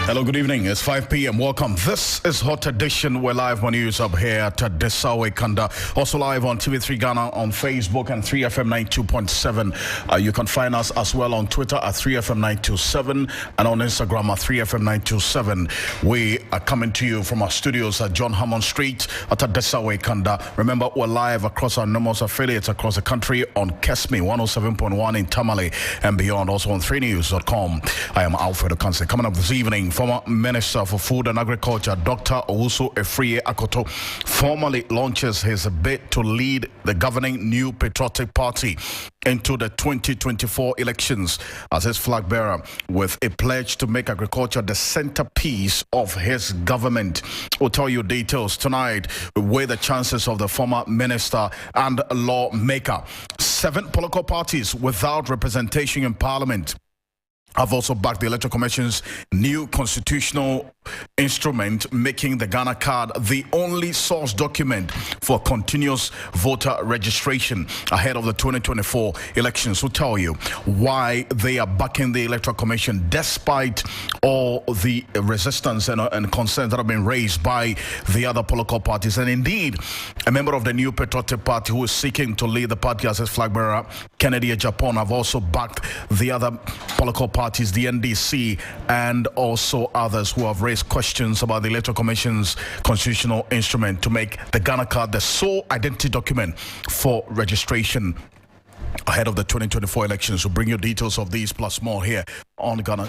Hello, good evening. It's 5 p.m. Welcome. This is Hot Edition. We're live on news up here at Desawe Kanda. Also live on TV3 Ghana on Facebook and 3FM 92.7. You can find us as well on Twitter at 3FM 927 and on Instagram at 3FM 927. We are coming to you from our studios at John Hammond Street at Desawe Kanda. Remember, we're live across our numerous affiliates across the country on Kesme 107.1 in Tamale and beyond. Also on 3news.com. I am Alfred Ocansey. Coming up this evening, former Minister for Food and Agriculture, Dr. Alfred Ocansey, formally launches his bid to lead the governing New Patriotic Party into the 2024 elections as his flag bearer, with a pledge to make agriculture the centerpiece of his government. We'll tell you details tonight. We weigh the chances of the former minister and lawmaker. 7 political parties without representation in Parliament have also backed the Electoral Commission's new constitutional instrument, making the Ghana card the only source document for continuous voter registration ahead of the 2024 elections. We'll tell you why they are backing the Electoral Commission despite all the resistance and concerns that have been raised by the other political parties. And indeed, a member of the New Patriotic Party who is seeking to lead the party as his flag bearer, Kennedy Japan, have also backed the other political parties, the NDC, and also others who have raised questions about the Electoral Commission's constitutional instrument to make the Ghana card the sole identity document for registration ahead of the 2024 elections. We'll bring you details of these plus more here on Ghana.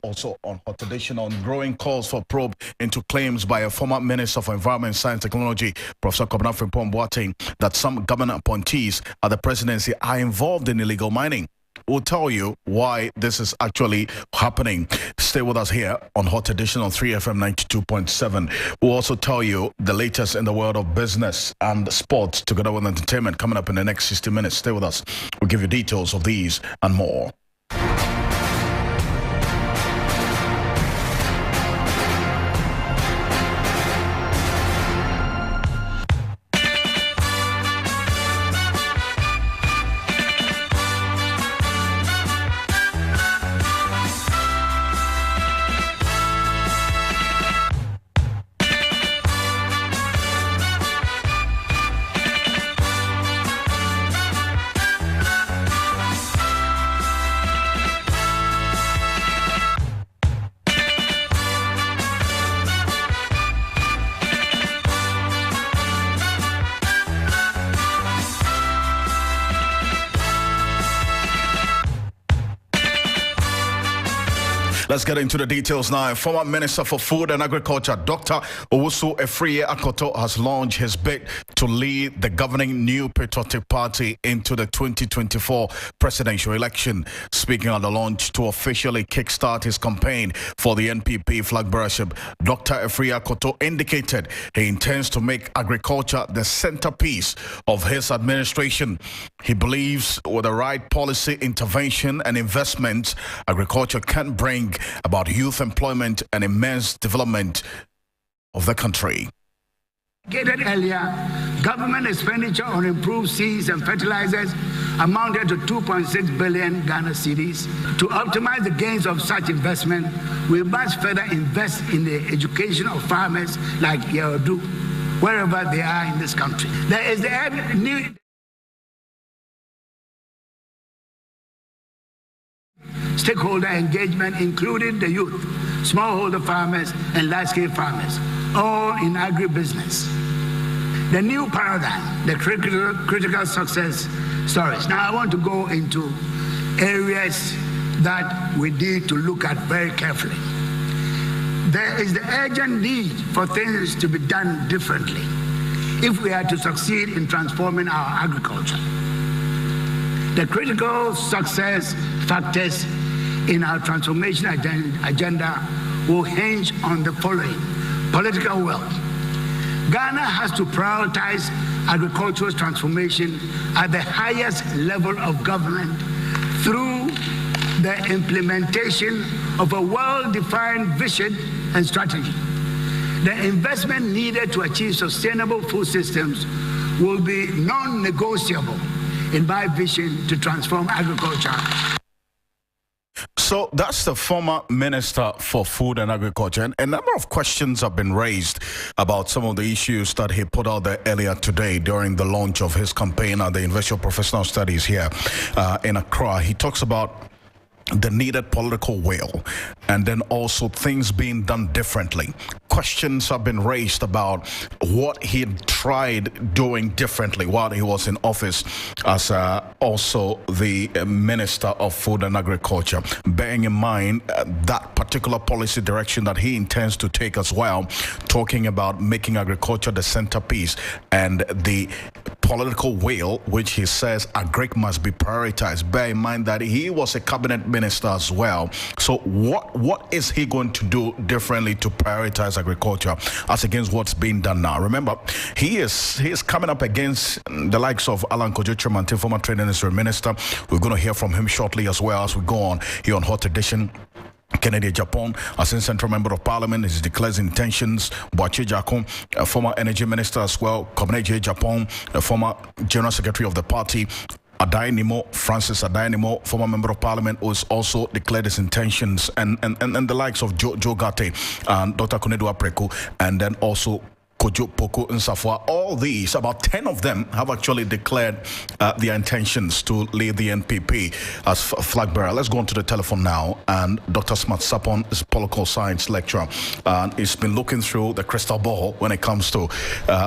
Also on Hot Edition, on growing calls for probe into claims by a former Minister for Environment, Science and Technology, Professor Kobna Frimpong Boateng, that some government appointees at the presidency are involved in illegal mining. We'll tell you why this is actually happening. Stay with us here on Hot Edition on 3FM 92.7. We'll also tell you the latest in the world of business and sports, together with entertainment, coming up in the next 60 minutes. Stay with us. We'll give you details of these and more. Let's get into the details now. Former Minister for Food and Agriculture, Dr. Alfred Ocansey, has launched his bid to lead the governing New Patriotic Party into the 2024 presidential election. Speaking at the launch to officially kickstart his campaign for the NPP flag bearership, Dr. Alfred Ocansey indicated he intends to make agriculture the centerpiece of his administration. He believes with the right policy intervention and investment, agriculture can bring about youth employment and immense development of the country. Earlier, government expenditure on improved seeds and fertilizers amounted to 2.6 billion Ghana cedis. To optimize the gains of such investment, we must further invest in the education of farmers like Yerodu, wherever they are in this country. There is the new stakeholder engagement, including the youth, smallholder farmers, and large-scale farmers, all in agribusiness. The new paradigm, the critical success stories. Now, I want to go into areas that we need to look at very carefully. There is the urgent need for things to be done differently if we are to succeed in transforming our agriculture. The critical success factors in our transformation agenda will hinge on the following: political will. Ghana has to prioritize agricultural transformation at the highest level of government through the implementation of a well-defined vision and strategy. The investment needed to achieve sustainable food systems will be non-negotiable in my vision to transform agriculture. So that's the former Minister for Food and Agriculture. And a number of questions have been raised about some of the issues that he put out there earlier today during the launch of his campaign at the University of Professional Studies here in Accra. He talks about the needed political will and then also things being done differently. Questions have been raised about what he tried doing differently while he was in office as also the Minister of Food and Agriculture, bearing in mind that particular policy direction that he intends to take as well, talking about making agriculture the centerpiece and the political will, which he says agric must be prioritized. Bear in mind that he was a cabinet minister as well. So what is he going to do differently to prioritize agriculture as against what's being done now? Remember, he is coming up against the likes of Alan Kojo, former Trade Industry Minister. We're going to hear from him shortly as well as we go on here on Hot Edition. Kennedy Japan, as in Central Member of Parliament, he declares intentions. Boache Jakon, a former Energy Minister as well. Komeneje Japan, a former General Secretary of the party. Adainimo, Francis Adainimo, former Member of Parliament, was also declared his intentions, and the likes of Joe Gate and Dr. Konedu Apreku, and then also Kojo Poko Nsafwa. All these, about 10 of them, have actually declared their intentions to lead the NPP as flag bearer. Let's go on to the telephone now. And Dr. Smart Sapon is a political science lecturer, and he's been looking through the crystal ball when it comes to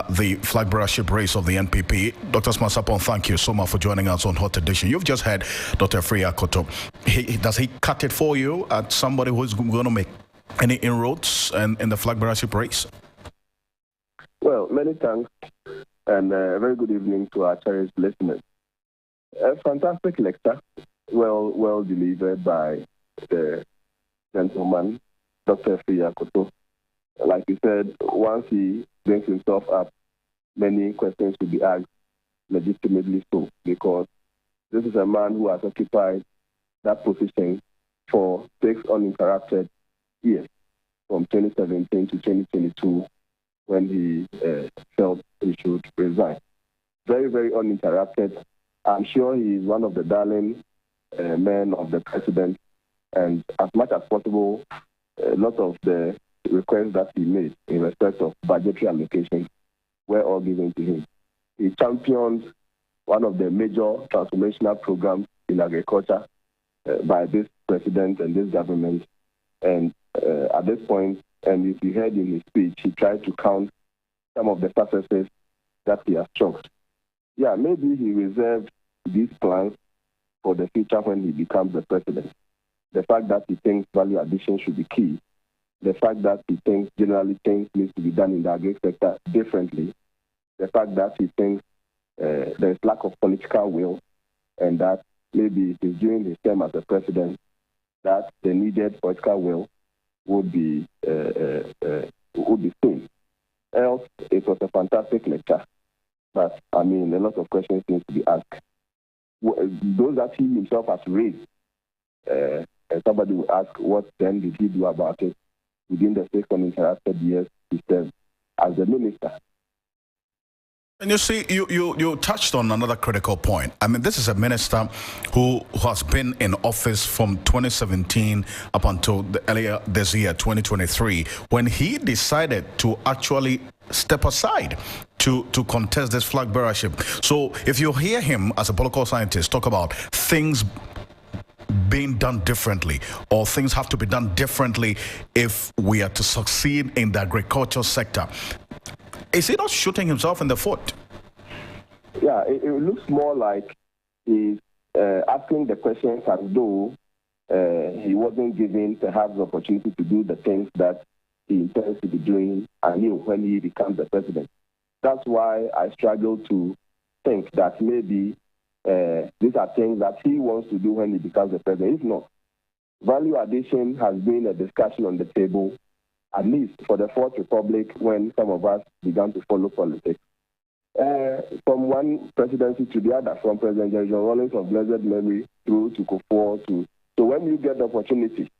the flag bearership race of the NPP. Dr. Smart Sapon, thank you so much for joining us on Hot Edition. You've just heard Dr. Freya Koto. Does he cut it for you at somebody who's going to make any inroads in the flag bearership race? Well, many thanks, and a very good evening to our cherished listeners. A fantastic lecture, well delivered by the gentleman, Dr. Freya Koto. Like you said, once he brings himself up, many questions will be asked, legitimately so, because this is a man who has occupied that position for 6 uninterrupted years, from 2017 to 2022. When he felt he should resign. Very, very uninterrupted. I'm sure he is one of the darling men of the president, and as much as possible, a lot of the requests that he made in respect of budgetary allocations were all given to him. He championed one of the major transformational programs in agriculture by this president and this government, and at this point, and if you heard in his speech, he tried to count some of the successes that he has chalked. Yeah, maybe he reserved these plans for the future when he becomes the president. The fact that he thinks value addition should be key, the fact that he thinks generally things need to be done in the agri sector differently, the fact that he thinks there is lack of political will, and that maybe it is during his term as the president that the needed political will would be seen. Else, it was a fantastic lecture, but I mean, a lot of questions need to be asked. Those that he himself has raised, and somebody will ask, what then did he do about it within the 6 uninterrupted years he served as the minister? And you see, you touched on another critical point. I mean, this is a minister who has been in office from 2017 up until earlier this year, 2023, when he decided to actually step aside to contest this flag bearership. So if you hear him as a political scientist talk about things being done differently, or things have to be done differently if we are to succeed in the agricultural sector, is he not shooting himself in the foot? Yeah, it looks more like he's asking the questions as though he wasn't given perhaps the opportunity to do the things that he intends to be doing anew when he becomes the president. That's why I struggle to think that maybe these are things that he wants to do when he becomes the president. If not, value addition has been a discussion on the table, at least for the Fourth Republic, when some of us began to follow politics. From one presidency to the other, from President John Rawlings of blessed memory through to Kufuor. So when you get the opportunity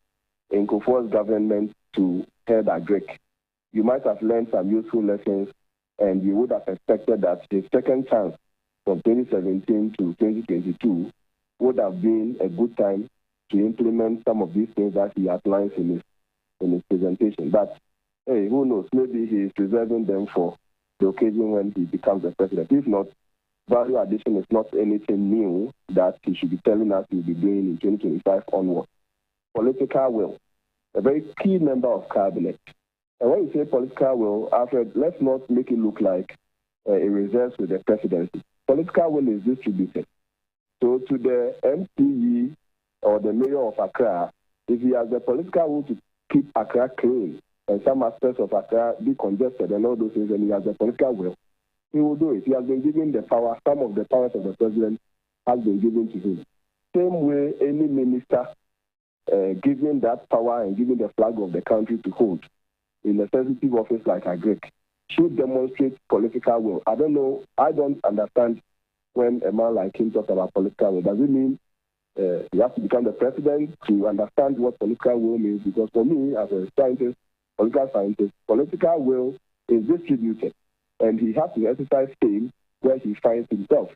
in Kufuor's government to head agric, you might have learned some useful lessons, and you would have expected that his second chance from 2017 to 2022 would have been a good time to implement some of these things that he outlines in his presentation. But hey, who knows? Maybe he is reserving them for the occasion when he becomes the president. If not, value addition is not anything new that he should be telling us he'll be doing in 2025 onward. Political will, a very key member of cabinet. And when you say political will, Alfred, let's not make it look like it reserves with the presidency. Political will is distributed. So to the MCE or the mayor of Accra, if he has the political will to keep Accra clean and some aspects of Accra decongested and all those things, and he has the political will, he will do it. He has been given the power. Some of the powers of the president has been given to him. Same way any minister given that power and given the flag of the country to hold in a sensitive office like Agric should demonstrate political will. I don't know. I don't understand when a man like him talks about political will. Does it mean he has to become the president to understand what political will means? Because for me, as a scientist, political scientist, political will is distributed, and he has to exercise same where he finds himself.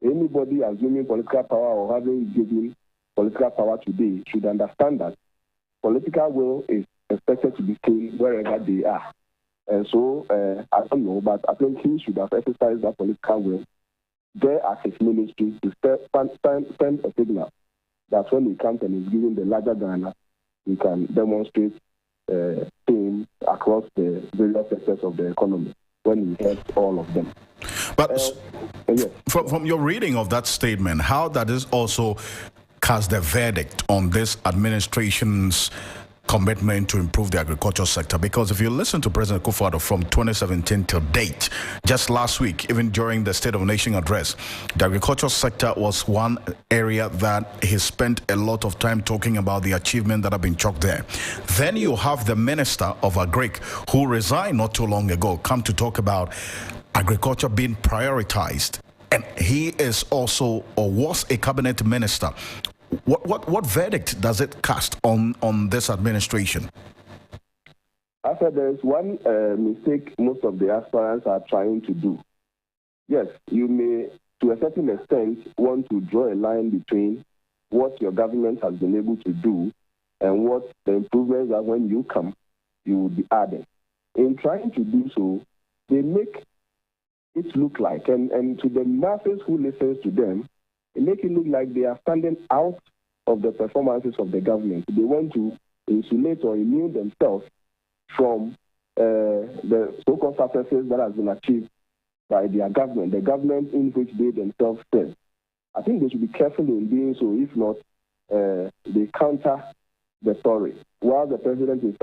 Anybody assuming political power or having given political power today should understand that political will is expected to be seen wherever they are. And so, I don't know, but I think he should have exercised that political will there at his ministry to send a signal that when he comes and is given the larger Ghana, he can demonstrate things across the various sectors of the economy when he helps all of them. But yes. from your reading of that statement, how that is also cast the verdict on this administration's commitment to improve the agricultural sector? Because if you listen to President Akufo-Addo from 2017 till date, just last week, even during the State of the Nation address, the agricultural sector was one area that he spent a lot of time talking about the achievement that have been chalked there. Then you have the Minister of Agric, who resigned not too long ago, come to talk about agriculture being prioritized. And he is also, or was, a cabinet minister. What verdict does it cast on this administration? After there's one mistake most of the aspirants are trying to do. Yes, you may, to a certain extent, want to draw a line between what your government has been able to do and what the improvements are when you come, you will be adding. In trying to do so, they make it look like, and to the masses who listens to them, they make it look like they are standing out of the performances of the government. They want to insulate or immune themselves from the so-called successes that has been achieved by their government, the government in which they themselves serve. I think they should be careful in doing so. If not, they counter the story. While the president is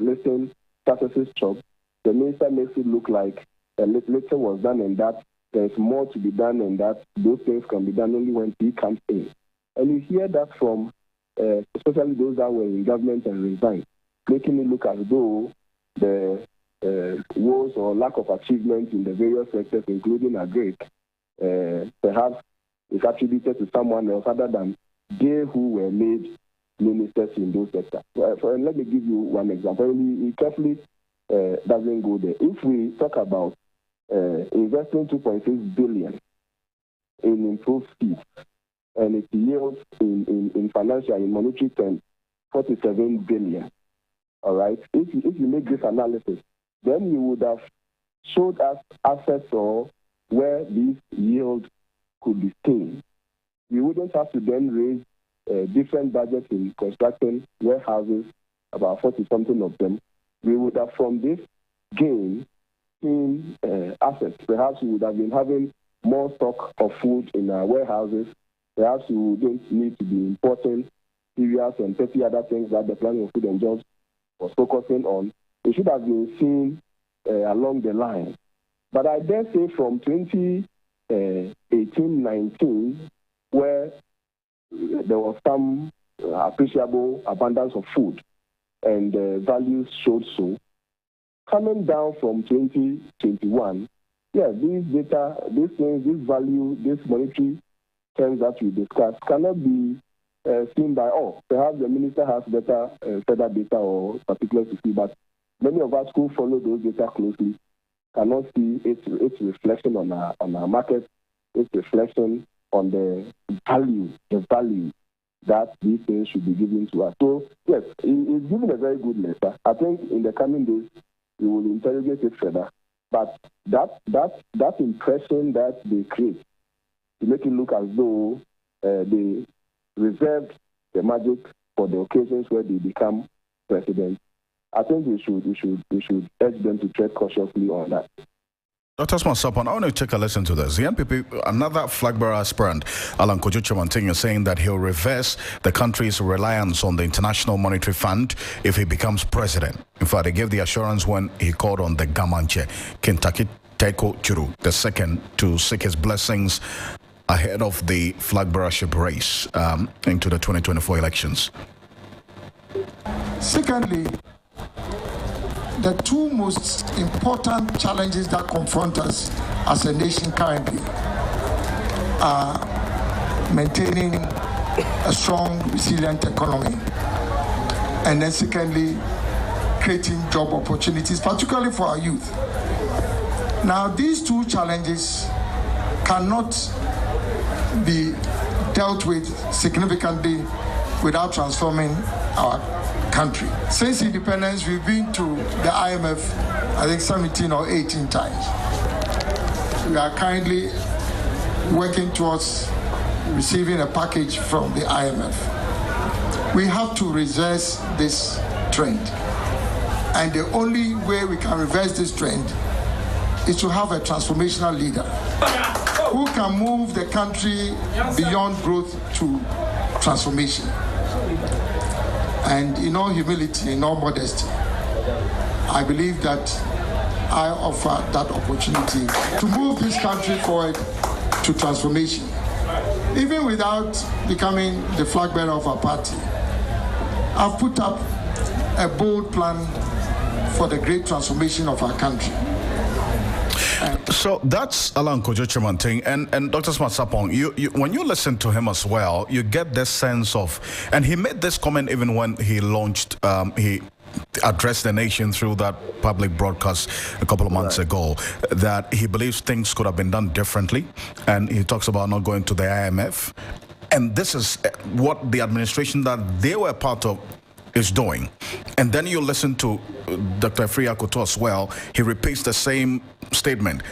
listing successes job, the minister makes it look like a little was done and that there's more to be done and that those things can be done only when he comes in. And you hear that from especially those that were in government and resigned, making it look as though the woes or lack of achievement in the various sectors, including Agric, perhaps is attributed to someone else other than they who were made ministers in those sectors. Let me give you one example. He carefully doesn't go there. If we talk about investing 2.6 billion in improved seeds, and it yields in financial, in monetary terms, 47 billion. All right. If you make this analysis, then you would have showed us assets or where this yield could be seen. We wouldn't have to then raise different budgets in constructing warehouses, about 40-something of them. We would have, from this gain, seen assets. Perhaps we would have been having more stock of food in our warehouses. Perhaps we wouldn't need to be importing cereals and 30 other things that the Planning of Food and Jobs was focusing on. It should have been seen along the line. But I dare say from 2018-19, where there was some appreciable abundance of food and values showed so, coming down from 2021, these data, these things, this value, this monetary terms that we discussed cannot be seen by all. Perhaps the minister has better further data or particulars to see, but many of us who follow those data closely cannot see its reflection on our market, its reflection on the value that these things should be given to us. So, yes, he's given a very good letter. I think in the coming days, we will interrogate it further. But that impression that they create to make it look as though they reserved the magic for the occasions where they become president, I think we should urge them to tread cautiously on that. Dr. Smasapan, I want to take a listen to this. The NPP, another flag bearer aspirant, Alan Kojo-Kyerematen, is saying that he'll reverse the country's reliance on the International Monetary Fund if he becomes president. In fact, he gave the assurance when he called on the Gamanche, Kentucky Teko Churu II, to seek his blessings ahead of the flag bearership race into the 2024 elections. Secondly, the two most important challenges that confront us as a nation currently are maintaining a strong, resilient economy, and then secondly, creating job opportunities, particularly for our youth. Now, these two challenges cannot be dealt with significantly without transforming our country. Since independence, we've been to the IMF, I think 17 or 18 times. We are currently working towards receiving a package from the IMF. We have to reverse this trend. And the only way we can reverse this trend is to have a transformational leader who can move the country beyond growth to transformation. And in all humility, in all modesty, I believe that I offer that opportunity to move this country forward to transformation. Even without becoming the flag bearer of our party, I've put up a bold plan for the great transformation of our country. So that's Alan Kojo-Kyerematen, and Dr. Smasapan, you when you listen to him as well, you get this sense of, and he made this comment even when he launched, he addressed the nation through that public broadcast a couple of months ago, that he believes things could have been done differently, and he talks about not going to the IMF, and this is what the administration that they were part of is doing. And then you listen to Dr. Efri Akoto as well. He repeats the same statement.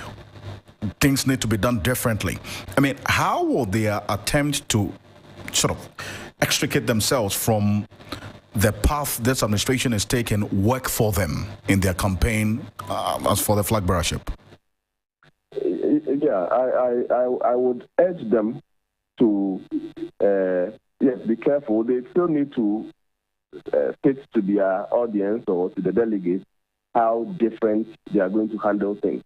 Things need to be done differently. I mean, how will their attempt to sort of extricate themselves from the path this administration is taking work for them in their campaign as for the flag bearership? Yeah, I would urge them to be careful. They still need to fit to their audience or to the delegates how different they are going to handle things.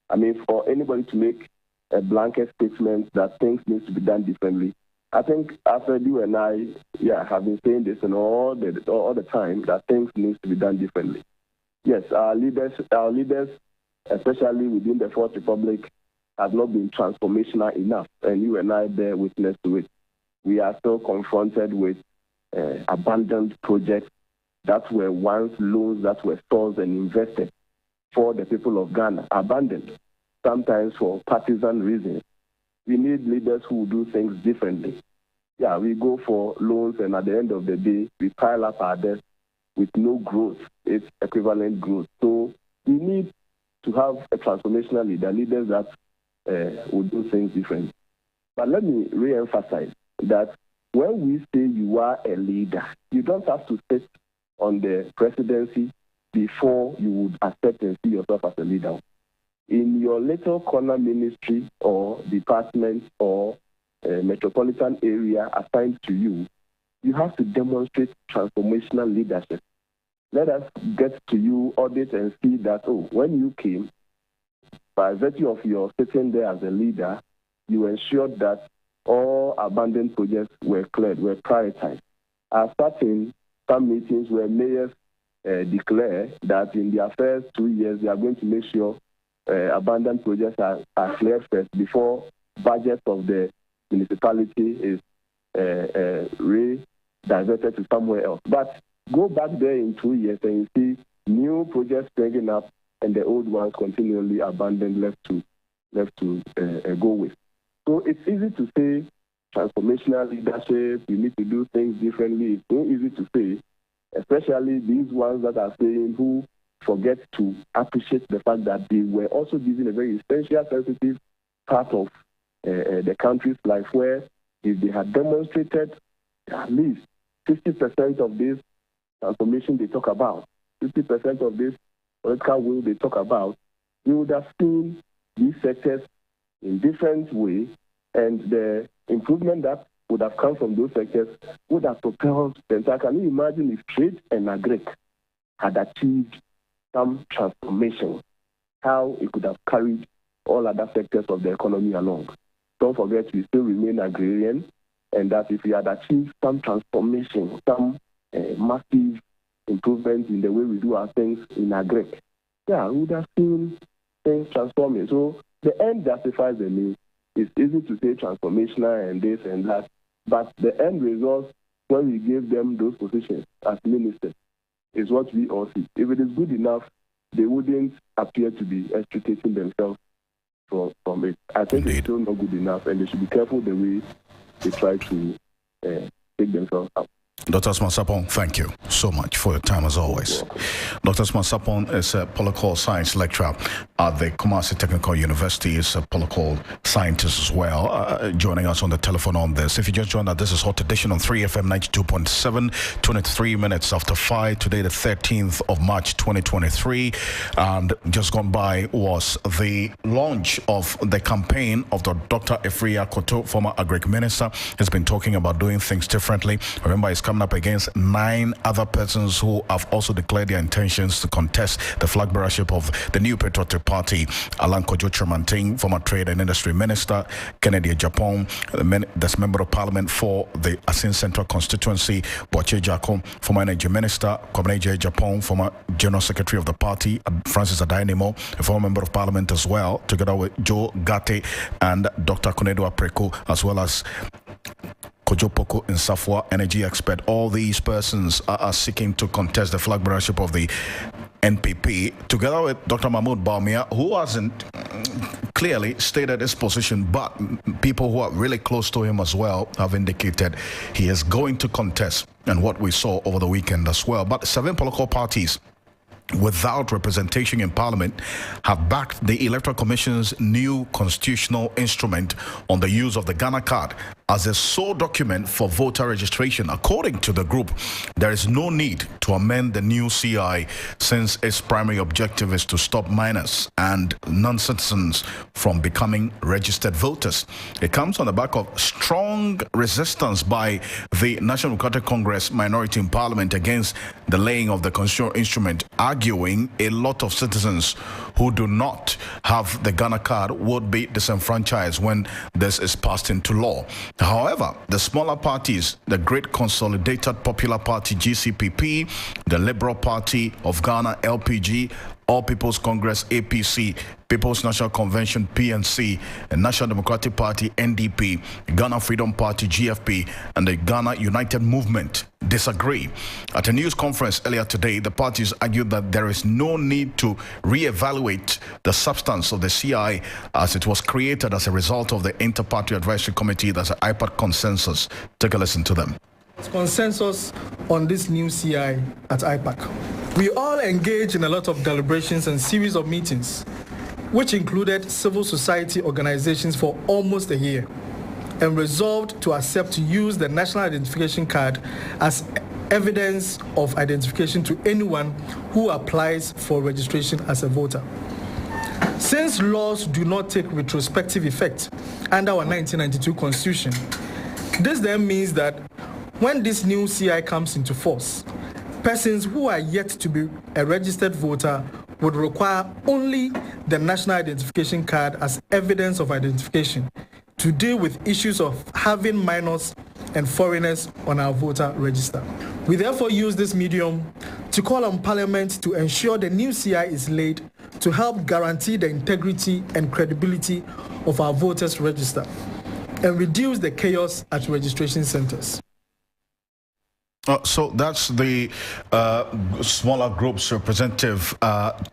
I mean, for anybody to make a blanket statement that things need to be done differently, I think Alfred, you and I have been saying this and all the time that things need to be done differently. Yes, our leaders, especially within the Fourth Republic, have not been transformational enough, and you and I bear witness to it. We are still confronted with abandoned projects that were once loans that were sourced and invested for the people of Ghana, abandoned, sometimes for partisan reasons. We need leaders who do things differently. Yeah, we go for loans, and at the end of the day, we pile up our debts with no growth. It's equivalent growth. So we need to have a transformational leader, leaders that will do things differently. But let me re-emphasize that when we say you are a leader, you don't have to sit on the presidency before you would accept and see yourself as a leader. In your little corner ministry or department or metropolitan area assigned to you, you have to demonstrate transformational leadership. Let us get to you, audit, and see that, when you came, by virtue of your sitting there as a leader, you ensured that all abandoned projects were cleared, were prioritized. I've sat in some meetings where mayors declare that in their first 2 years, they are going to make sure abandoned projects are cleared first before budget of the municipality is re-diverted to somewhere else. But go back there in 2 years and you see new projects springing up and the old ones continually abandoned, left to go with. So it's easy to say transformational leadership, we need to do things differently. It's so easy to say, especially these ones that are saying who forget to appreciate the fact that they were also given a very essential, sensitive part of the country's life, where if they had demonstrated at least 50% of this transformation they talk about, 50% of this political will they talk about, we would have seen these sectors in different ways, and the improvement that would have come from those sectors would have propelled the entire. Can you imagine if trade and agric had achieved some transformation, how it could have carried all other sectors of the economy along? Don't forget, we still remain agrarian, and that if we had achieved some transformation, some massive improvement in the way we do our things in agric, we would have seen things transforming. So the end justifies the means. It's easy to say transformational and this and that, but the end result, when we gave them those positions as ministers, is what we all see. If it is good enough, they wouldn't appear to be extricating themselves from it. I think It's still not good enough, and they should be careful the way they try to take themselves out. Dr. Asman Sapong, thank you so much for your time as always. Dr. Asman Sapong is a political science lecturer at the Kumasi Technical University. He's a political scientist as well, joining us on the telephone on this. If you just joined us, this is Hot Edition on 3FM 92.7, 23 minutes after 5, today the 13th of March 2023. And just gone by was the launch of the campaign of Dr. Efria Koto, former Agric Minister. He's been talking about doing things differently. Remember, he's coming up against 9 other persons who have also declared their intentions to contest the flag bearership of the new Patriotic Party. Alan Kojo Tremantin, former Trade and Industry Minister; Kennedy Japan, that's Member of Parliament for the Asin Central Constituency; Boache Jaco, former Energy Minister; Kwabena Japan, former General Secretary of the party; Francis Adainimo, a former Member of Parliament as well, together with Joe Gate and Dr. Konedo Apreko, as well as Kojo Poko in Safwa, energy expert. All these persons are seeking to contest the flag bearership of the NPP, together with Dr. Mahmoud Bawumia, who hasn't clearly stated his position, but people who are really close to him as well have indicated he is going to contest, and what we saw over the weekend as well. But 7 political parties without representation in Parliament have backed the Electoral Commission's new constitutional instrument on the use of the Ghana card as a sole document for voter registration. According to the group, there is no need to amend the new CI, since its primary objective is to stop minors and non-citizens from becoming registered voters. It comes on the back of strong resistance by the National Democratic Congress minority in Parliament against the laying of the constitutional instrument, arguing a lot of citizens who do not have the Ghana card would be disenfranchised when this is passed into law. However, the smaller parties, the Great Consolidated Popular Party GCPP, the Liberal Party of Ghana LPG, All People's Congress APC, People's National Convention PNC, the National Democratic Party NDP, Ghana Freedom Party GFP, and the Ghana United Movement disagree. At a news conference earlier today, the parties argued that there is no need to re-evaluate the substance of the CI, as it was created as a result of the Inter-Party Advisory Committee. That's an IPAD consensus. Take a listen to them. Consensus on this new CI at IPAC. We all engaged in a lot of deliberations and series of meetings, which included civil society organizations for almost a year, and resolved to accept to use the National Identification Card as evidence of identification to anyone who applies for registration as a voter. Since laws do not take retrospective effect under our 1992 Constitution, this then means that when this new CI comes into force, persons who are yet to be a registered voter would require only the National Identification Card as evidence of identification to deal with issues of having minors and foreigners on our voter register. We therefore use this medium to call on Parliament to ensure the new CI is laid to help guarantee the integrity and credibility of our voters register and reduce the chaos at registration centers. So that's the smaller group's representative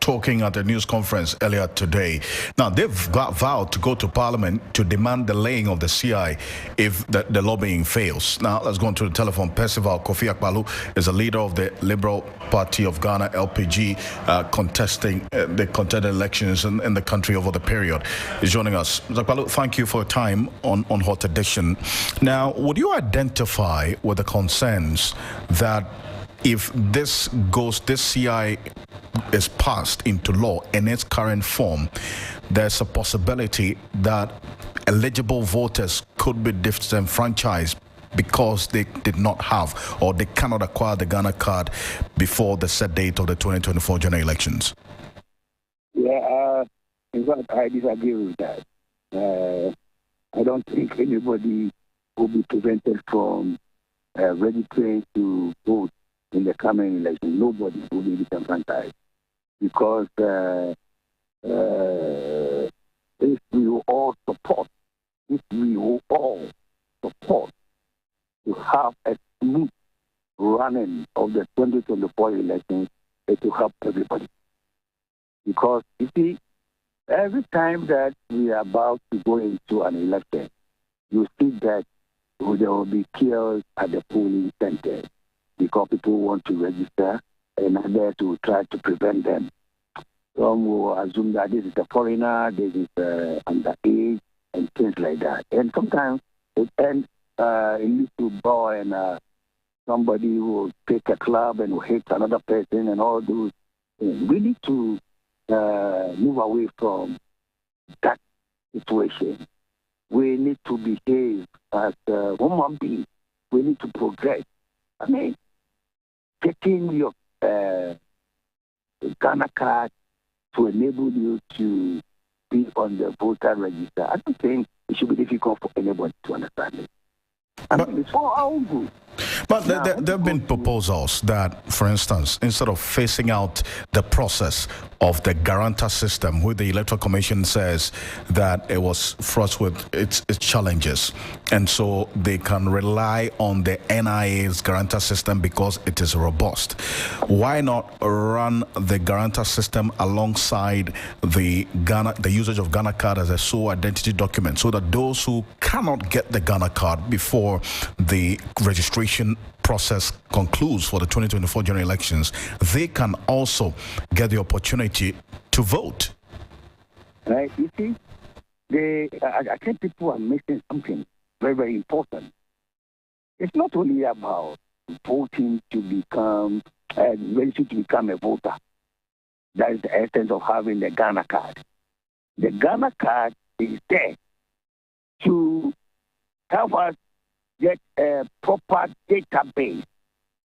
talking at a news conference earlier today. Now, they've vowed to go to Parliament to demand the laying of the CI if the lobbying fails. Now, let's go on to the telephone. Percival Kofi Akpalu is a leader of the Liberal Party of Ghana, LPG, contesting the contested elections in the country over the period. He's joining us. Mr. Akpalu, thank you for your time on Hot Edition. Now, would you identify with the concerns that if this CI is passed into law in its current form, there's a possibility that eligible voters could be disenfranchised because they did not have or they cannot acquire the Ghana card before the set date of the 2024 general elections? Yeah, in fact, I disagree with that. I don't think anybody will be prevented from registering to vote in the coming election. Nobody will be disenfranchised because if we all support to have a smooth running of the 2024 elections, it will help everybody. Because, you see, every time that we are about to go into an election, you see that there will be chaos at the polling center because people want to register and others will try to prevent them. Some will assume that this is a foreigner, this is underage, and things like that. And sometimes it ends in little boy and somebody who will take a club and will hit another person and all those things. We need to move away from that situation. We need to behave as human beings. We need to progress. I mean, getting your Ghana card to enable you to be on the voter register, I don't think it should be difficult for anybody to understand it. I mean, it's for our own good. But there have been proposals that, for instance, instead of phasing out the process of the guarantor system, where the Electoral Commission says that it was fraught with its challenges, and so they can rely on the NIA's guarantor system because it is robust. Why not run the guarantor system alongside the usage of Ghana card as a sole identity document, so that those who cannot get the Ghana card before the registration process concludes for the 2024 general elections, they can also get the opportunity to vote? Right, you see, I think people are missing something very, very important. It's not only about voting to become, ready to become a voter. That is the essence of having the Ghana card. The Ghana card is there to help us get a proper database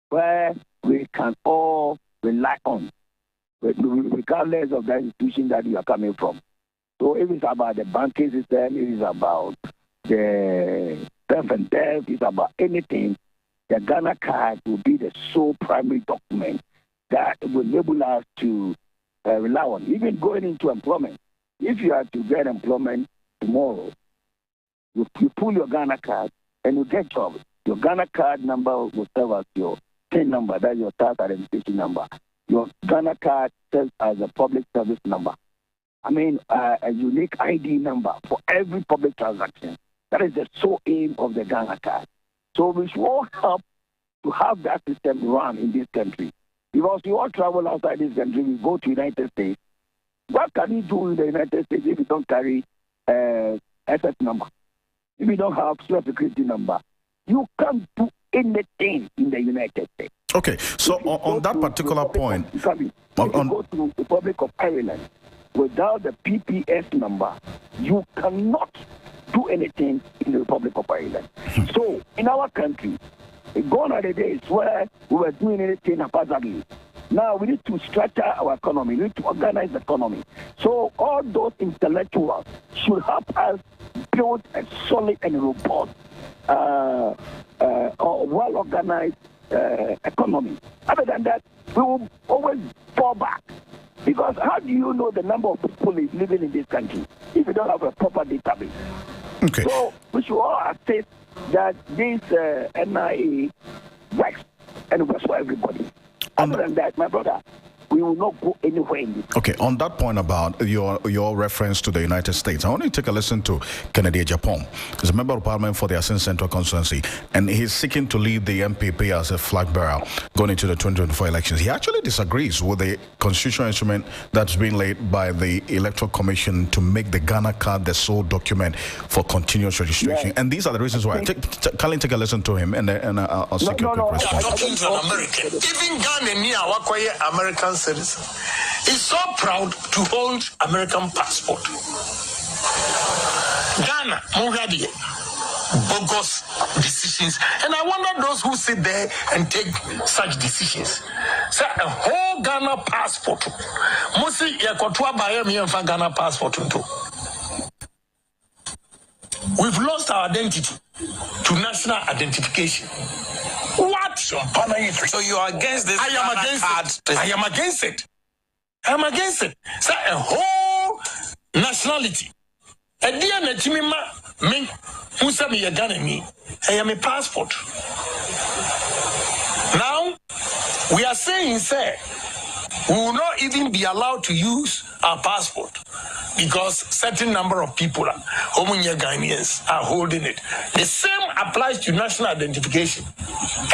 where we can all rely on, regardless of the institution that you are coming from. So if it's about the banking system, if it's about the self and death, it's about anything, the Ghana card will be the sole primary document that will enable us to rely on. Even going into employment, if you are to get employment tomorrow, you pull your Ghana card, and you get job. Your Ghana card number will serve as your PIN number, that's your tax identification number. Your Ghana card serves as a public service number. I mean, a unique ID number for every public transaction. That is the sole aim of the Ghana card. So we should all help to have that system run in this country. Because we all travel outside this country, we go to the United States. What can you do in the United States if you don't carry SS number? If you don't have Social Security number, you can't do anything in the United States. Okay, so on that particular point, if you go to the Republic of Ireland without the PPS number, you cannot do anything in the Republic of Ireland. So in our country, gone are the days where we were doing anything haphazardly. Now we need to structure our economy. We need to organize the economy. So all those intellectuals should help us build a solid and robust, well-organized economy. Other than that, we will always fall back. Because how do you know the number of people living in this country if you don't have a proper database? Okay. So we should all assess that this NIA works and it works for everybody. Other than that, my brother, we will not go anywhere in this. Okay, on that point about your reference to the United States, I want you to take a listen to Kennedy Japan. He's a member of parliament for the Asin Central constituency, and he's seeking to lead the MPP as a flag bearer going into the 2024 elections. He actually disagrees with the constitutional instrument that's been laid by the Electoral Commission to make the Ghana card the sole document for continuous registration. Yes. And these are the reasons why. Colin, take a listen to him, and I'll seek a quick response. Talking to an American, even Ghana near American citizen is so proud to hold American passport. Ghana, already bogus decisions, and I wonder those who sit there and take such decisions. So a whole Ghana passport, mostly yakotwa bayemi and Ghana passport too. We've lost our identity to national identification. What? So you are against this? I am against it. I am against it. I am against it. So a whole nationality. A DNA chimima me musa mi yagane me. I am a passport. Now we are saying, sir, we will not even be allowed to use our passport because certain number of people, Ghanaians, are holding it. The same applies to national identification.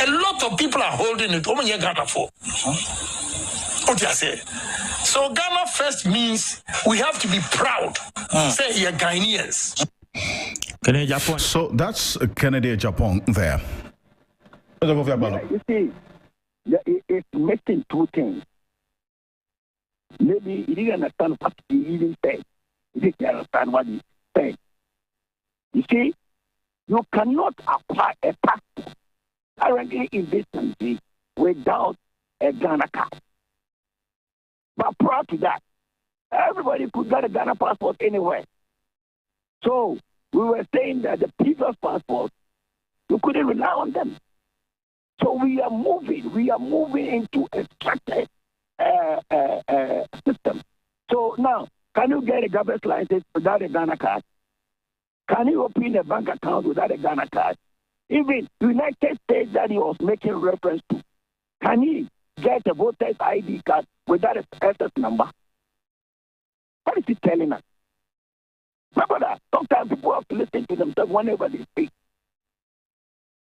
A lot of people are holding it. Ghana for. What I say? So Ghana first means we have to be proud. Say you're Ghanaians. So that's Kennedy Japan there. You see, it's missing two things. Maybe he didn't understand what he even said. He didn't understand what he said. You see, you cannot acquire a passport currently in this country without a Ghana card. But prior to that, everybody could get a Ghana passport anywhere. So we were saying that the previous passports, you couldn't rely on them. So we are moving into a structured system. So now, can you get a driver's license without a Ghana card? Can you open a bank account without a Ghana card? Even the United States that he was making reference to, can he get a voter's ID card without a SS number? What is he telling us? Remember that sometimes people have to listen to themselves whenever they speak.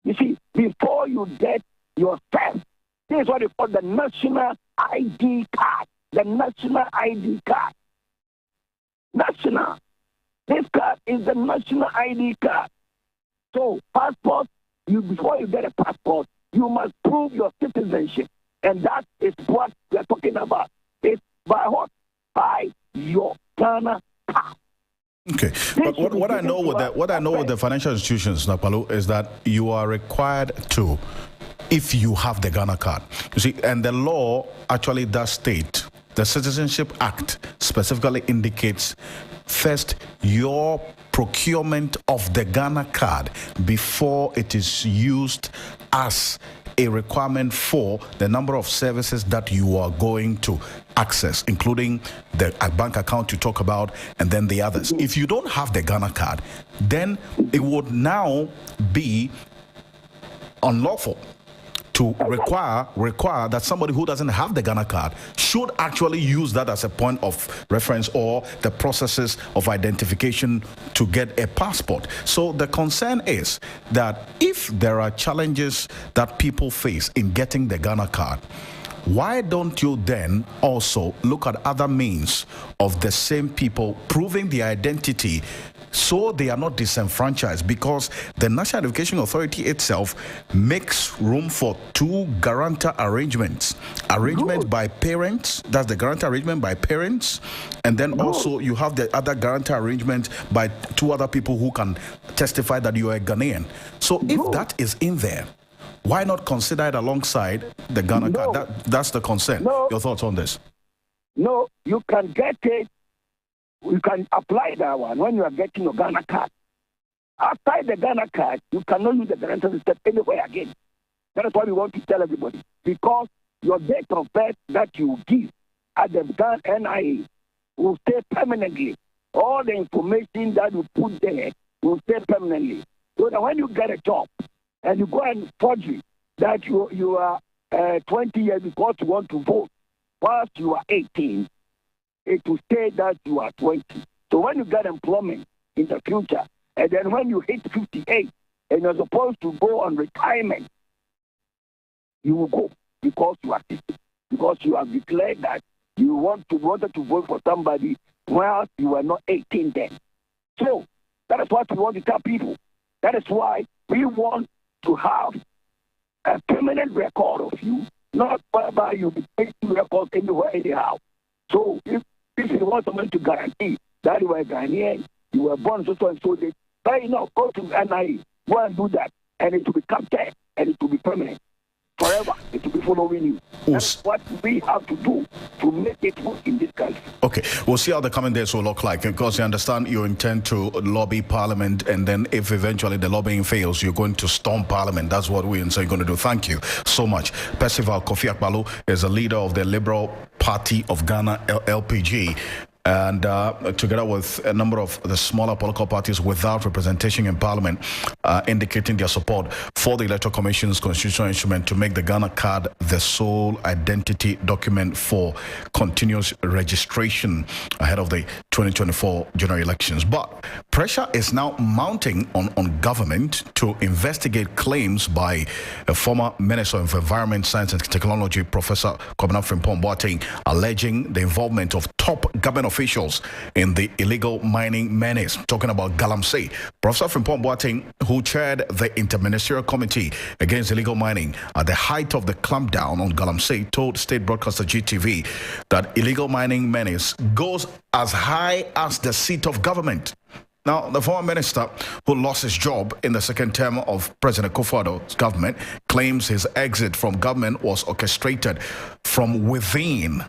You see, before you get your stamp, this is what they call the national ID card. The national ID card. National. This card is the national ID card. So, passport, before you get a passport, you must prove your citizenship. And that is what we are talking about. It's by what? By your Ghana card. Okay, but what I know with the financial institutions, Napalu, is that you are required to, if you have the Ghana card. You see, and the law actually does state, the Citizenship Act specifically indicates, first, your procurement of the Ghana card before it is used as a requirement for the number of services that you are going to access, including the bank account you talk about, and then the others. If you don't have the Ghana card, then it would now be unlawful to require that somebody who doesn't have the Ghana card should actually use that as a point of reference or the processes of identification to get a passport. So the concern is that if there are challenges that people face in getting the Ghana card, why don't you then also look at other means of the same people proving the identity so they are not disenfranchised? Because the National Education Authority itself makes room for two guarantor arrangements. Arrangement by parents, that's the guarantor arrangement by parents, and then also you have the other guarantor arrangement by two other people who can testify that you are a Ghanaian. So if that is in there, why not consider it alongside the Ghana card? That's the concern. Your thoughts on this? No, you can get it. You can apply that one when you are getting your Ghana card. Outside the Ghana card, you cannot use the guarantor system anywhere again. That is what we want to tell everybody. Because your date of birth that you give at the Ghana NIA will stay permanently. All the information that you put there will stay permanently. So that when you get a job and you go and forge that you are 20 years because you want to vote, whilst you are 18, it will say that you are 20. So when you get employment in the future, and then when you hit 58 and you're supposed to go on retirement, you will go because you are 60, because you have declared that you wanted to vote for somebody while you were not 18 then. So that is what we want to tell people. That is why we want to have a permanent record of you, not whereby you be taking records anywhere, anyhow. So if you want someone to guarantee that you were Ghanaian, you were born so and so date, but go to NIE, go and do that, and it will be captured, and it will be permanent. Forever, it will be following you. That's what we have to do to make it work in this country. Okay, we'll see how the coming days will look like, because you understand you intend to lobby Parliament, and then if eventually the lobbying fails, you're going to storm Parliament. That's what we're going to do. Thank you so much. Percival Kofi Akpaloo is a leader of the Liberal Party of Ghana, LPG. And together with a number of the smaller political parties without representation in Parliament, indicating their support for the Electoral Commission's constitutional instrument to make the Ghana card the sole identity document for continuous registration ahead of the 2024 general elections. But pressure is now mounting on government to investigate claims by a former Minister of Environment, Science and Technology, Professor Kwabena Frimpong Boateng, alleging the involvement of top government officials in the illegal mining menace. Talking about Galamsey, Professor Frimpong Boateng, who chaired the Interministerial Committee Against Illegal Mining at the height of the clampdown on Galamsey, told state broadcaster GTV that illegal mining menace goes as high as the seat of government. Now, the former minister, who lost his job in the second term of President Akufo-Addo's government, claims his exit from government was orchestrated from within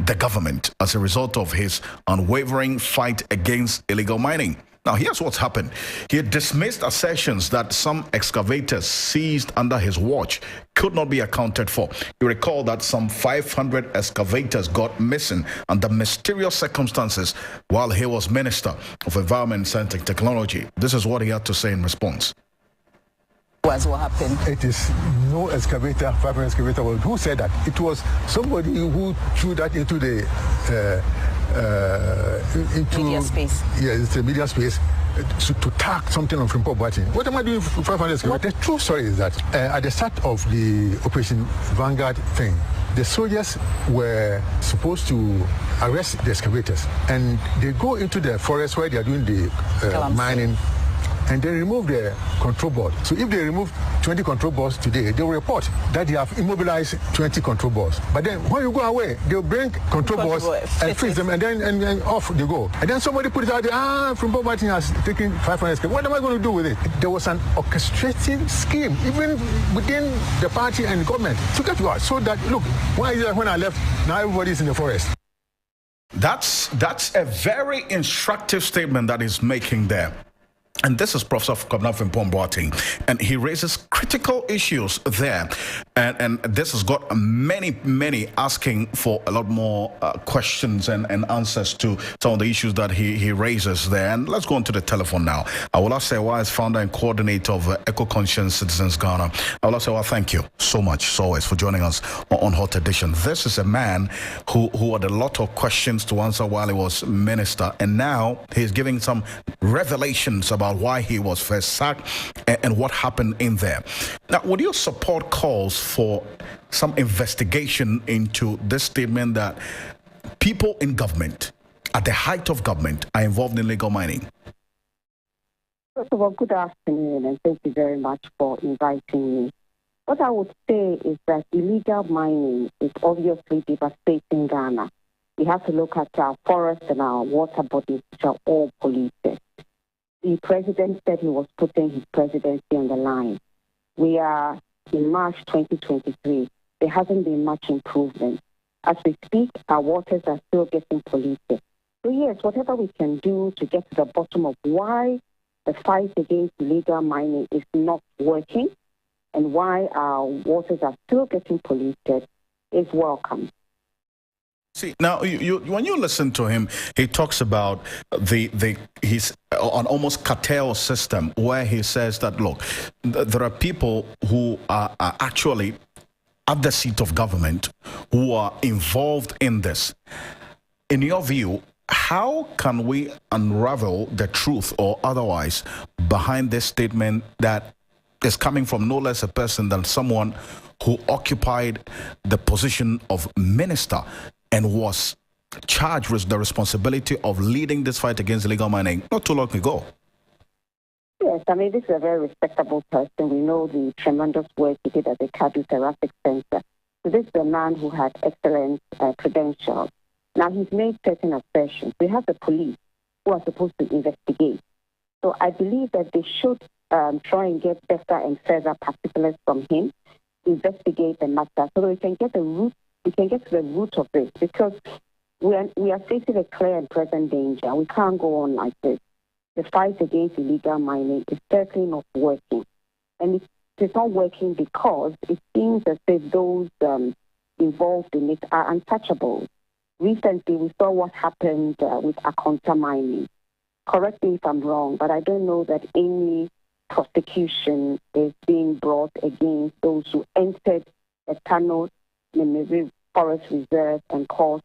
the government as a result of his unwavering fight against illegal mining. Now, here's what's happened. He dismissed assertions that some excavators seized under his watch could not be accounted for. You recall that some 500 excavators got missing under mysterious circumstances while he was Minister of Environment, Science and Technology. This is what he had to say in response. What happened? It is no excavator, 500 excavator. Who said that? It was somebody who threw that into the media space. Yeah, it's a media space to tag something on Frimpong Boateng. What am I doing for 500 excavator? The true story is that at the start of the Operation Vanguard thing, the soldiers were supposed to arrest the excavators, and they go into the forest where they are doing the mining, and they remove the control board. So if they remove 20 control boards today, they will report that they have immobilized 20 control boards. But then when you go away, they'll bring control boards and freeze them, and then off they go. And then somebody put it out there, Frimpong Boateng has taken 500 square. What am I going to do with it? There was an orchestrating scheme, even within the party and government, to get you out. So that, look, when I left, now everybody's in the forest. That's a very instructive statement that he's making there. And this is Professor Kwabena Frimpong Boateng, and he raises critical issues there. And this has got many asking for a lot more questions and answers to some of the issues that he raises there. And let's go on to the telephone now. Awolasewa Sewa is founder and coordinator of Eco-Conscious Citizens Ghana. Awolasewa Sewa, thank you so much, as always, for joining us on Hot Edition. This is a man who had a lot of questions to answer while he was minister, and now he's giving some revelations about why he was first sacked and what happened in there. Now, would you support calls for some investigation into this statement that people in government, at the height of government, are involved in illegal mining? First of all, good afternoon, and thank you very much for inviting me. What I would say is that illegal mining is obviously devastating Ghana. We have to look at our forests and our water bodies, which are all polluted. The president said he was putting his presidency on the line. We are in March 2023. There hasn't been much improvement. As we speak, our waters are still getting polluted. So yes, whatever we can do to get to the bottom of why the fight against illegal mining is not working and why our waters are still getting polluted is welcome. See, now, when you listen to him, he talks about his an almost cartel system where he says that, look, there are people who are actually at the seat of government who are involved in this. In your view, how can we unravel the truth or otherwise behind this statement that is coming from no less a person than someone who occupied the position of minister and was charged with the responsibility of leading this fight against illegal mining not too long ago? Yes, I mean, this is a very respectable person. We know the tremendous work he did at the Cardiac Thoracic Center. So this is a man who had excellent credentials. Now, he's made certain assertions. We have the police who are supposed to investigate. So I believe that they should try and get better and further particulars from him, investigate the matter, so that we can get to the root of this, because we are facing a clear and present danger. We can't go on like this. The fight against illegal mining is certainly not working. And it's not working because it seems as if those involved in it are untouchable. Recently, we saw what happened with Akonta mining. Correct me if I'm wrong, but I don't know that any prosecution is being brought against those who entered a tunnel in the forest reserve and caused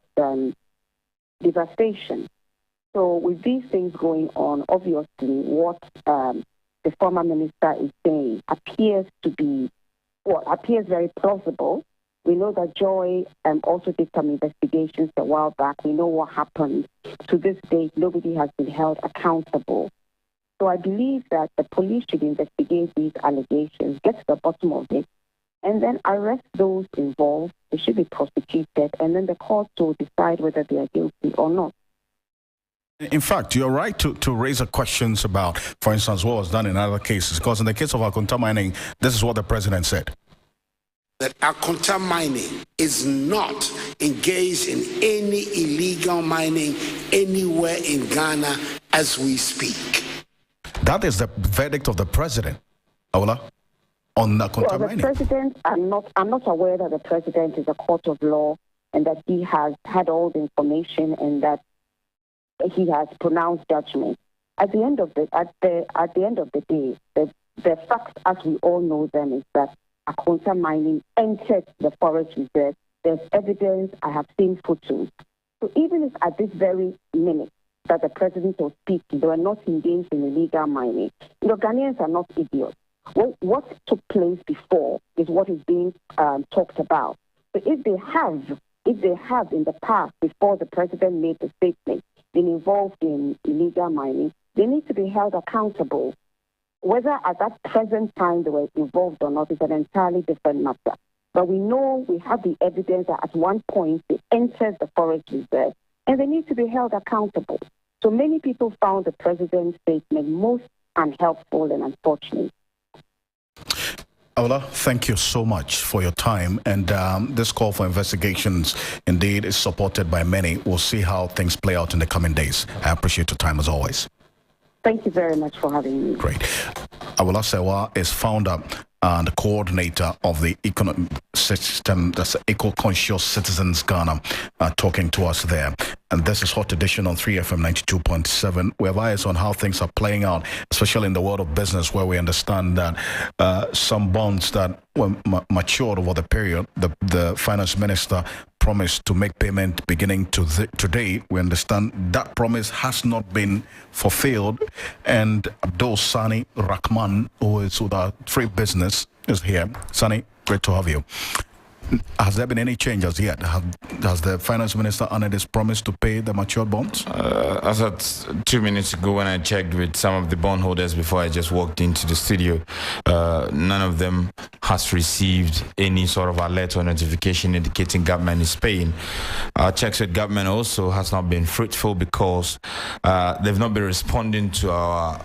devastation. So with these things going on, obviously what the former minister is saying appears very plausible. We know that Joy also did some investigations a while back. We know what happened. To this date, nobody has been held accountable. So I believe that the police should investigate these allegations, get to the bottom of it, and then arrest those involved. They should be prosecuted, and then the courts will decide whether they are guilty or not. In fact, you're right to raise questions about, for instance, what was done in other cases. Because in the case of Akonta mining, this is what the president said. That Akonta mining is not engaged in any illegal mining anywhere in Ghana as we speak. That is the verdict of the president, Awola, on Akonta mining. The president, I'm not aware that the president is a court of law and that he has had all the information and that he has pronounced judgment. At the end of the day, the facts as we all know them is that Akonta mining entered the forest reserve. There's evidence. I have seen photos. So even if at this very minute that the president was speaking, they were not engaged in illegal mining, Ghanaians are not idiots. What took place before is what is being talked about. So if they have in the past, before the president made the statement, been involved in illegal mining, they need to be held accountable. Whether at that present time they were involved or not is an entirely different matter. But we know we have the evidence that at one point they entered the forest reserve and they need to be held accountable. So many people found the president's statement most unhelpful and unfortunate. Awola, thank you so much for your time. And this call for investigations indeed is supported by many. We'll see how things play out in the coming days. I appreciate your time as always. Thank you very much for having me. Great. Awola Sewa is founder and coordinator of the economic system, that's Eco-Conscious Citizens Ghana, talking to us there. And this is Hot Edition on 3FM 92.7. We have eyes on how things are playing out, especially in the world of business, where we understand that some bonds that were matured over the period, the finance minister promised to make payment beginning today. We understand that promise has not been fulfilled. And Abdul Sani Rahman, who is with our trade business, is here. Sani, great to have you. Has there been any change as yet? Has the finance minister honored his promise to pay the matured bonds? As at 2 minutes ago when I checked with some of the bondholders before I just walked into the studio, none of them has received any sort of alert or notification indicating government is paying. Our checks with government also has not been fruitful because they've not been responding to our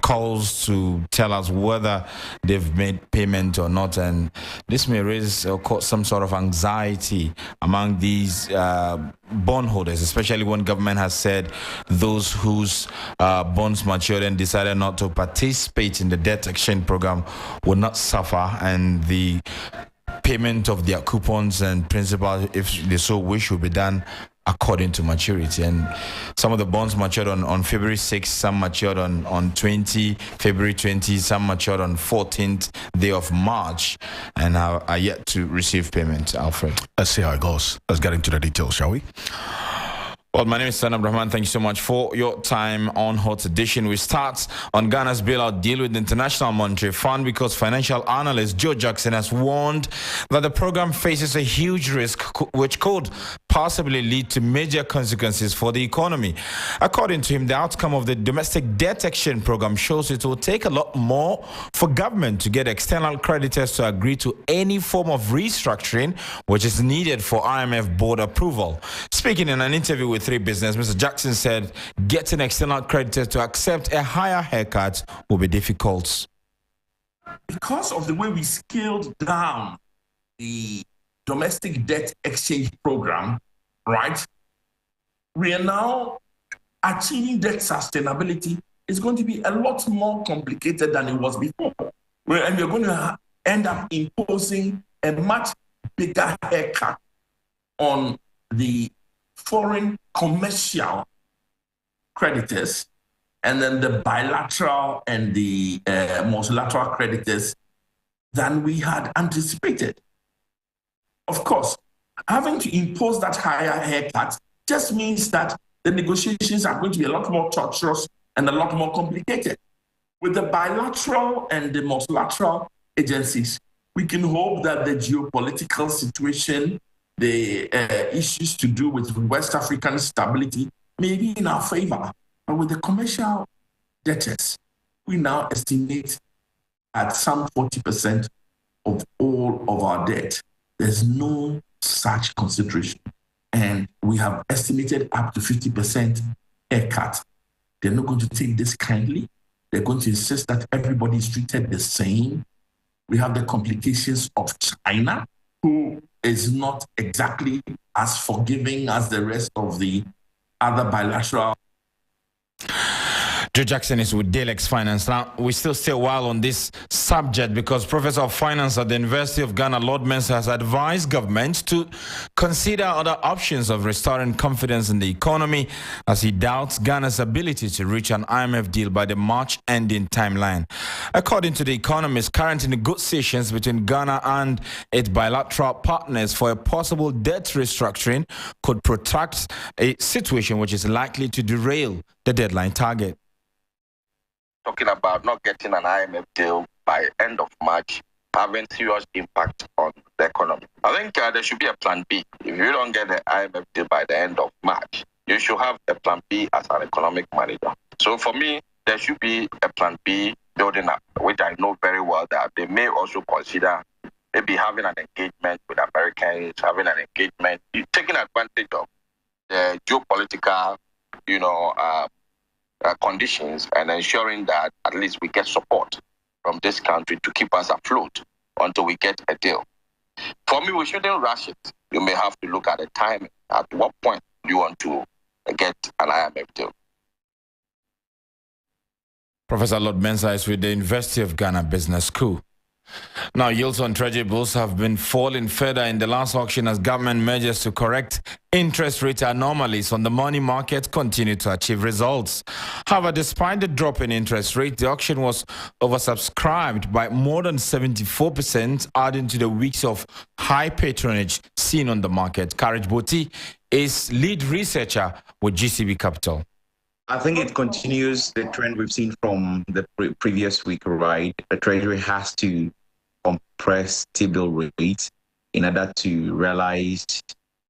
calls to tell us whether they've made payment or not, and this may raise or cause some sort of anxiety among these bondholders, especially when government has said those whose bonds matured and decided not to participate in the debt exchange program will not suffer, and the payment of their coupons and principal, if they so wish, will be done according to maturity. And some of the bonds matured on February 6th, some matured on February 20, some matured on 14th day of March, and are yet to receive payment. Alfred, let's see how it goes. Let's get into the details, shall we? Well, my name is Sanam Rahman. Thank you so much for your time on Hot Edition. We start on Ghana's bailout deal with the International Monetary Fund because financial analyst Joe Jackson has warned that the program faces a huge risk which could possibly lead to major consequences for the economy. According to him, the outcome of the domestic debt exchange program shows it will take a lot more for government to get external creditors to agree to any form of restructuring which is needed for IMF board approval. Speaking in an interview with 3 Business, Mr. Jackson said getting external creditors to accept a higher haircut will be difficult. Because of the way we scaled down the domestic debt exchange program, right, we are now achieving debt sustainability. It's going to be a lot more complicated than it was before. And we're going to end up imposing a much bigger haircut on the foreign commercial creditors, and then the bilateral and the multilateral creditors than we had anticipated. Of course, having to impose that higher haircut just means that the negotiations are going to be a lot more torturous and a lot more complicated. With the bilateral and the multilateral agencies, we can hope that the geopolitical situation, the issues to do with West African stability may be in our favor. But with the commercial debtors, we now estimate at some 40% of all of our debt. There's no such consideration. And we have estimated up to 50% haircut. They're not going to take this kindly. They're going to insist that everybody is treated the same. We have the complications of China, who is not exactly as forgiving as the rest of the other bilateral. Joe Jackson is with Dalex Finance. Now, we still stay a while on this subject because Professor of Finance at the University of Ghana, Lord Mensah, has advised government to consider other options of restoring confidence in the economy as he doubts Ghana's ability to reach an IMF deal by the March ending timeline. According to The Economist, current negotiations between Ghana and its bilateral partners for a possible debt restructuring could protract a situation which is likely to derail the deadline target. Talking about not getting an IMF deal by end of March, having serious impact on the economy. I think there should be a plan B. If you don't get the IMF deal by the end of March, you should have a plan B as an economic manager. So for me, there should be a plan B building up, which I know very well that they may also consider maybe having an engagement with Americans, having an engagement, taking advantage of the geopolitical, conditions and ensuring that at least we get support from this country to keep us afloat until we get a deal. For me, we shouldn't rush it. You may have to look at the timing. At what point do you want to get an IMF deal? Professor Lord Mensah is with the University of Ghana Business School. Now, yields on treasury bills have been falling further in the last auction as government measures to correct interest rate anomalies on the money market continue to achieve results. However, despite the drop in interest rate, the auction was oversubscribed by more than 74%, adding to the weeks of high patronage seen on the market. Courage Boti is lead researcher with GCB Capital. I think it continues the trend we've seen from the previous week, right? The Treasury has to compress T-bill rates in order to realize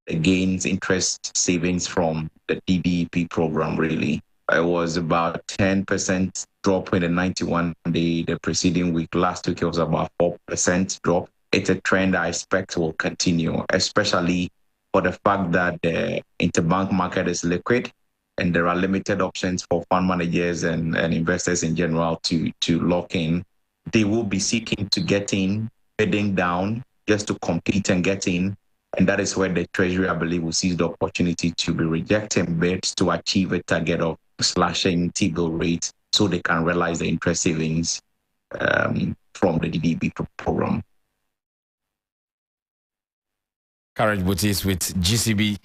the gains, interest savings from the DBEP program, really. It was about 10% drop in the 91-day, the preceding week. Last week, it was about 4% drop. It's a trend I expect will continue, especially for the fact that the interbank market is liquid and there are limited options for fund managers and investors in general to lock in. They will be seeking to get in, bidding down just to compete and get in. And that is where the Treasury, I believe, will seize the opportunity to be rejecting bids to achieve a target of slashing T-bill rates so they can realize the interest savings from the DDB program. Courage Booties with GCB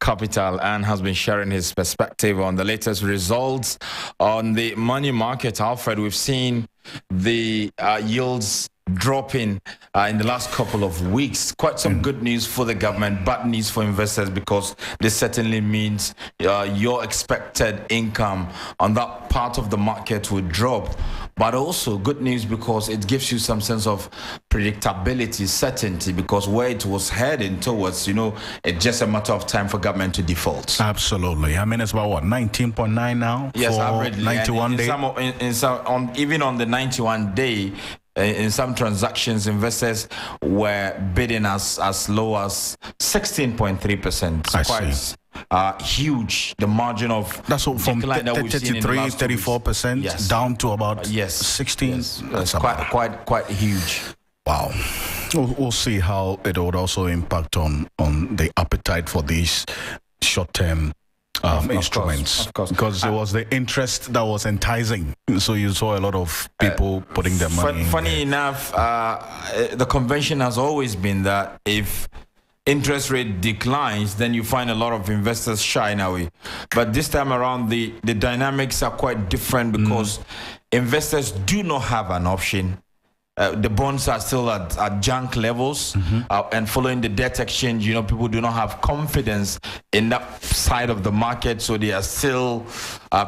Capital and has been sharing his perspective on the latest results on the money market. Alfred, we've seen the yields dropping in the last couple of weeks. Quite some good news for the government, bad news for investors, because this certainly means your expected income on that part of the market will drop. But also good news because it gives you some sense of predictability, certainty, because where it was heading towards, it's just a matter of time for government to default. Absolutely. I mean, it's about what, 19.9 now? Yes, for averagely. 91 days. Even on the 91 day, in some transactions, investors were bidding as low as 16.3%. Quite huge. The margin of that's all from 33, 34% down to about 16. Yes. That's quite huge. Wow. We'll see how it would also impact on the appetite for these short-term instruments, of course. Because it was the interest that was enticing, so you saw a lot of people putting their money in funny there. enough, the convention has always been that if interest rate declines, then you find a lot of investors shying away. But this time around, the dynamics are quite different because investors do not have an option. The bonds are still at junk levels, and following the debt exchange, people do not have confidence in that side of the market, so they are still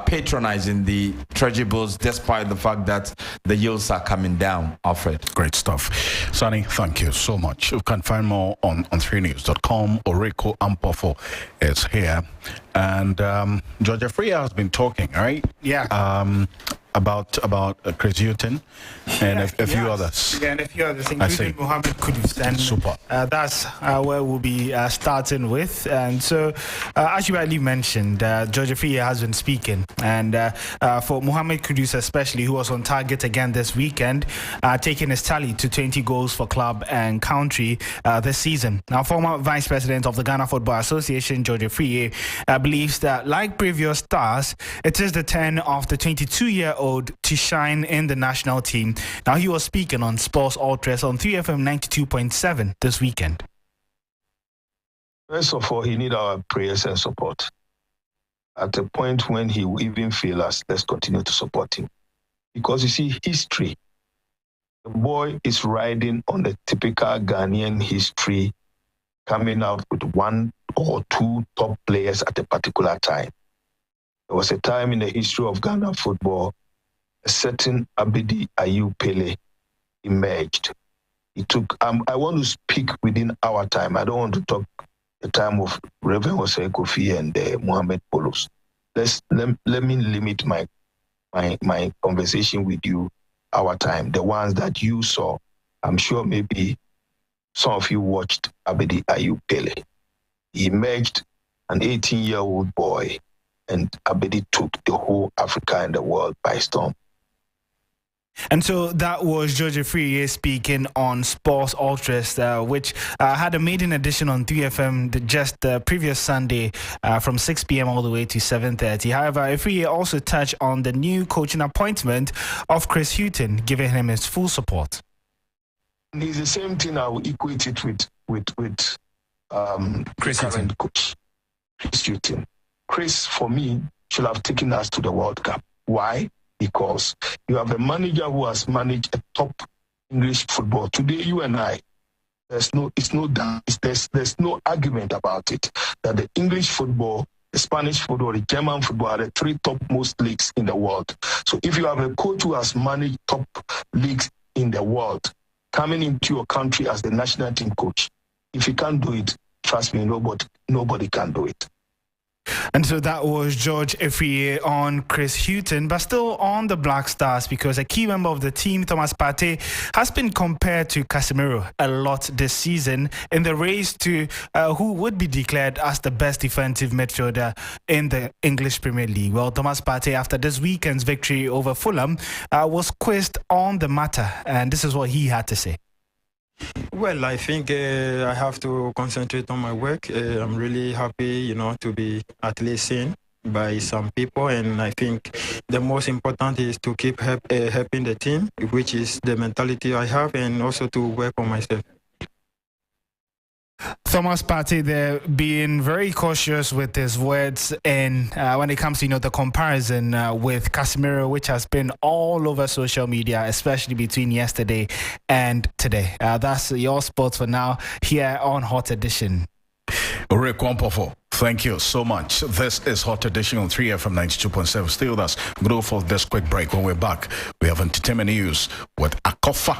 patronizing the treasury bills, despite the fact that the yields are coming down. Alfred, great stuff. Sonny, thank you so much. You can find more on 3news.com. Oreko Ampofo is here, and Georgia Freya has been talking, right? Yeah. About Chris Hutton and a few others. Yeah, and a few others, including Mohammed Kudus. And super. That's where we'll be starting with. And so, as you rightly mentioned, Georgia Freya has been speaking. And for Mohammed Kudus especially, who was on target again this weekend, taking his tally to 20 goals for club and country this season. Now, former Vice President of the Ghana Football Association, Georgia Freya, believes that, like previous stars, it is the turn of the 22-year-old to shine in the national team. Now, he was speaking on Sports Ultras on 3FM 92.7 this weekend. First of all, he needs our prayers and support. At a point when he will even feel us, let's continue to support him. Because you see, history, the boy is riding on the typical Ghanaian history, coming out with one or two top players at a particular time. There was a time in the history of Ghana football, a certain Abedi Ayew Pele emerged. He took, I want to speak within our time. I don't want to talk the time of Reverend Jose Kofi and Mohamed Polos. Let me limit my conversation with you, our time, the ones that you saw. I'm sure maybe some of you watched Abedi Ayew Pele. He emerged an 18-year-old boy, and Abedi took the whole Africa and the world by storm. And so that was Georgia Freya speaking on Sports Ultras, which had a maiden edition on 3FM just the previous Sunday from 6 p.m. all the way to 7:30. However, Freya also touched on the new coaching appointment of Chris Hutton, giving him his full support. And it's the same thing I will equate it with Chris current coach, Chris Hutton. Chris, for me, should have taken us to the World Cup. Why? Because you have a manager who has managed a top English football. Today, you and I, there's no argument about it that the English football, the Spanish football, the German football are the three topmost leagues in the world. So if you have a coach who has managed top leagues in the world, coming into your country as the national team coach, if you can't do it, trust me, nobody can do it. And so that was George Efriye on Chris Hutton, but still on the Black Stars, because a key member of the team, Thomas Partey, has been compared to Casemiro a lot this season in the race to who would be declared as the best defensive midfielder in the English Premier League. Well, Thomas Partey, after this weekend's victory over Fulham, was quizzed on the matter, and this is what he had to say. Well, I think I have to concentrate on my work. I'm really happy, to be at least seen by some people. And I think the most important is to keep helping the team, which is the mentality I have, and also to work on myself. Thomas Partey there being very cautious with his words and when it comes to the comparison with Casemiro, which has been all over social media, especially between yesterday and today. That's your sports for now here on Hot Edition. Rick Wampofo, thank you so much. This is Hot Edition on 3FM 92.7. Stay with us. Go for this quick break. When we're back, we have entertainment news with Akofa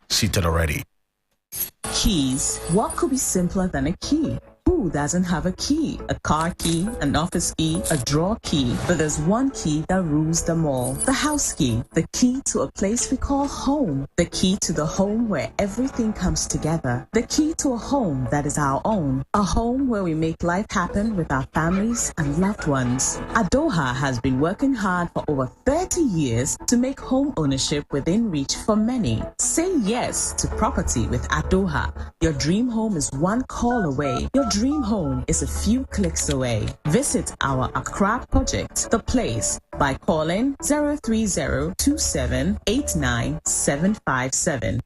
seated already. Keys. What could be simpler than a key? Who doesn't have a key? A car key, an office key, a drawer key. But there's one key that rules them all. The house key. The key to a place we call home. The key to the home where everything comes together. The key to a home that is our own. A home where we make life happen with our families and loved ones. Adoha has been working hard for over 30 years to make home ownership within reach for many. Say yes to property with Adoha. Your dream home is one call away. Your dream home is a few clicks away. Visit our Accra project, The Place, by calling 030-2789-757.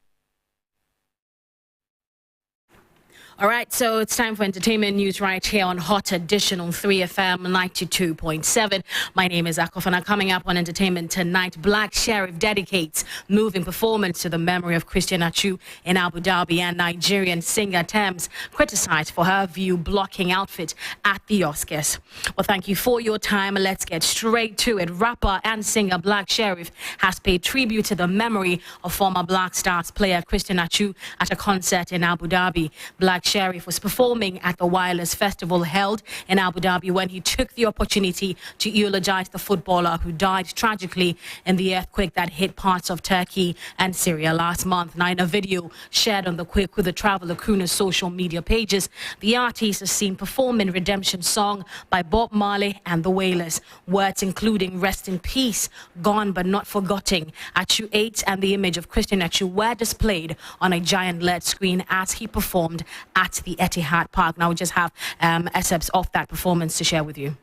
All right, so it's time for entertainment news right here on Hot Edition on 3FM 92.7. My name is Akofana. Coming up on entertainment tonight, Black Sheriff dedicates moving performance to the memory of Christian Achu in Abu Dhabi, and Nigerian singer Thames criticized for her view-blocking outfit at the Oscars. Well, thank you for your time. Let's get straight to it. Rapper and singer Black Sheriff has paid tribute to the memory of former Black Stars player Christian Achu at a concert in Abu Dhabi. Black Sheriff was performing at the Wireless Festival held in Abu Dhabi when he took the opportunity to eulogize the footballer who died tragically in the earthquake that hit parts of Turkey and Syria last month. Now, in a video shared on the Quick with the Traveler Crooner's social media pages, the artist is seen performing Redemption Song by Bob Marley and the Wailers. Words including Rest in Peace, Gone but Not Forgotten, Achu 8 and the image of Christian Achu were displayed on a giant LED screen as he performed at the Etihad Park. Now we just have excerpts of that performance to share with you.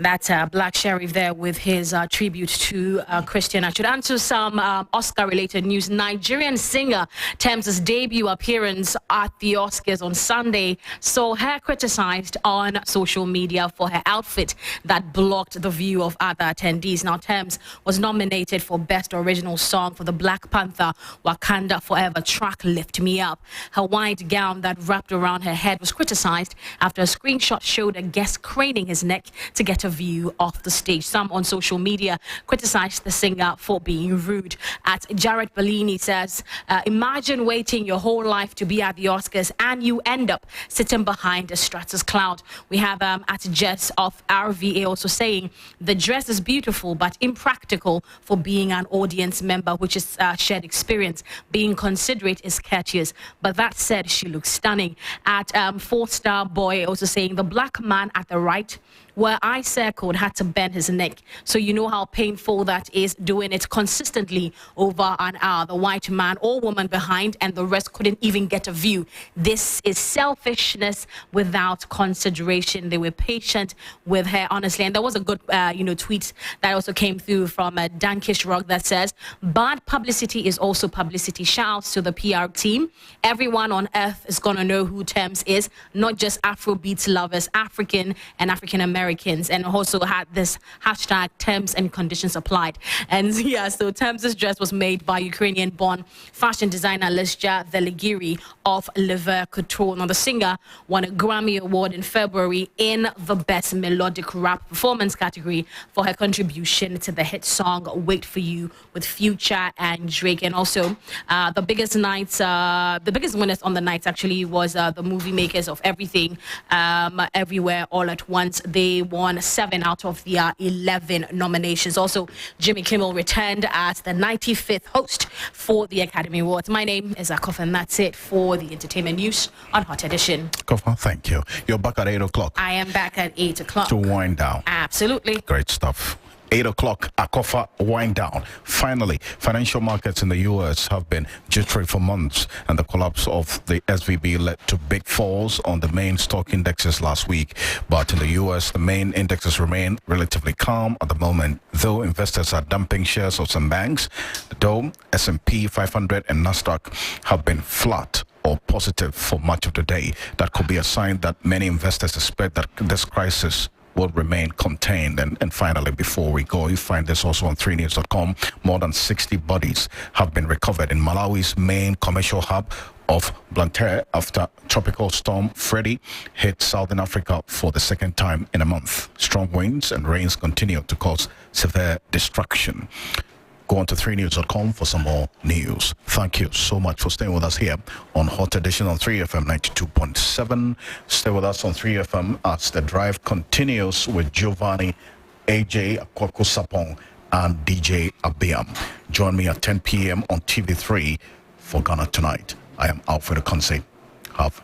That's Black Sheriff there with his tribute to Christian Achu. And to some Oscar-related news, Nigerian singer Thames' debut appearance at the Oscars on Sunday saw her criticized on social media for her outfit that blocked the view of other attendees. Now, Thames was nominated for Best Original Song for the Black Panther Wakanda Forever track Lift Me Up. Her white gown that wrapped around her head was criticized after a screenshot showed a guest craning his neck to get a view of the stage. Some on social media criticized the singer for being rude. At Jared Bellini says, imagine waiting your whole life to be at the Oscars and you end up sitting behind a stratus cloud. We have at Jess of RVA also saying, the dress is beautiful but impractical for being an audience member, which is a shared experience. Being considerate is courteous, but that said, she looks stunning. At 4-Star Boy also saying, the black man at the right where I circled had to bend his neck. So you know how painful that is, doing it consistently over an hour. The white man or woman behind and the rest couldn't even get a view. This is selfishness without consideration. They were patient with her, honestly. And there was a good, tweet that also came through from Dankish Rock that says, bad publicity is also publicity. Shouts to the PR team. Everyone on earth is going to know who Thames is, not just Afrobeats lovers, African and African Americans. And also had this hashtag terms and conditions applied. And yeah, so Thames' dress was made by Ukrainian-born fashion designer Lesja Veligiri of Lever Couture. Now, the singer won a Grammy Award in February in the Best Melodic Rap Performance category for her contribution to the hit song Wait For You with Future and Drake. And also the biggest winners on the night actually was the movie makers of Everything, Everywhere, All at Once. They won 7 out of the 11 nominations. Also, Jimmy Kimmel returned as the 95th host for the Academy Awards. My name is Akofa, and that's it for the entertainment news on Hot Edition. Kofa, thank you. You're back at 8 o'clock. I am back at 8 o'clock. To wind down. Absolutely. Great stuff. 8 o'clock, Akofa wind down. Finally, financial markets in the U.S. have been jittery for months, and the collapse of the SVB led to big falls on the main stock indexes last week. But in the U.S., the main indexes remain relatively calm at the moment, though investors are dumping shares of some banks. The Dow, S&P 500 and Nasdaq have been flat or positive for much of the day. That could be a sign that many investors expect that this crisis will remain contained. And finally, before we go, you find this also on 3news.com. More than 60 bodies have been recovered in Malawi's main commercial hub of Blantyre after tropical storm Freddy hit Southern Africa for the second time in a month. Strong winds and rains continue to cause severe destruction. Go on to 3news.com for some more news. Thank you so much for staying with us here on Hot Edition on 3FM 92.7. Stay with us on 3FM as the drive continues with Giovanni, AJ Akwaku Sapong, and DJ Abiam. Join me at 10 p.m. on TV3 for Ghana Tonight. I am Alfred Ocansey. Have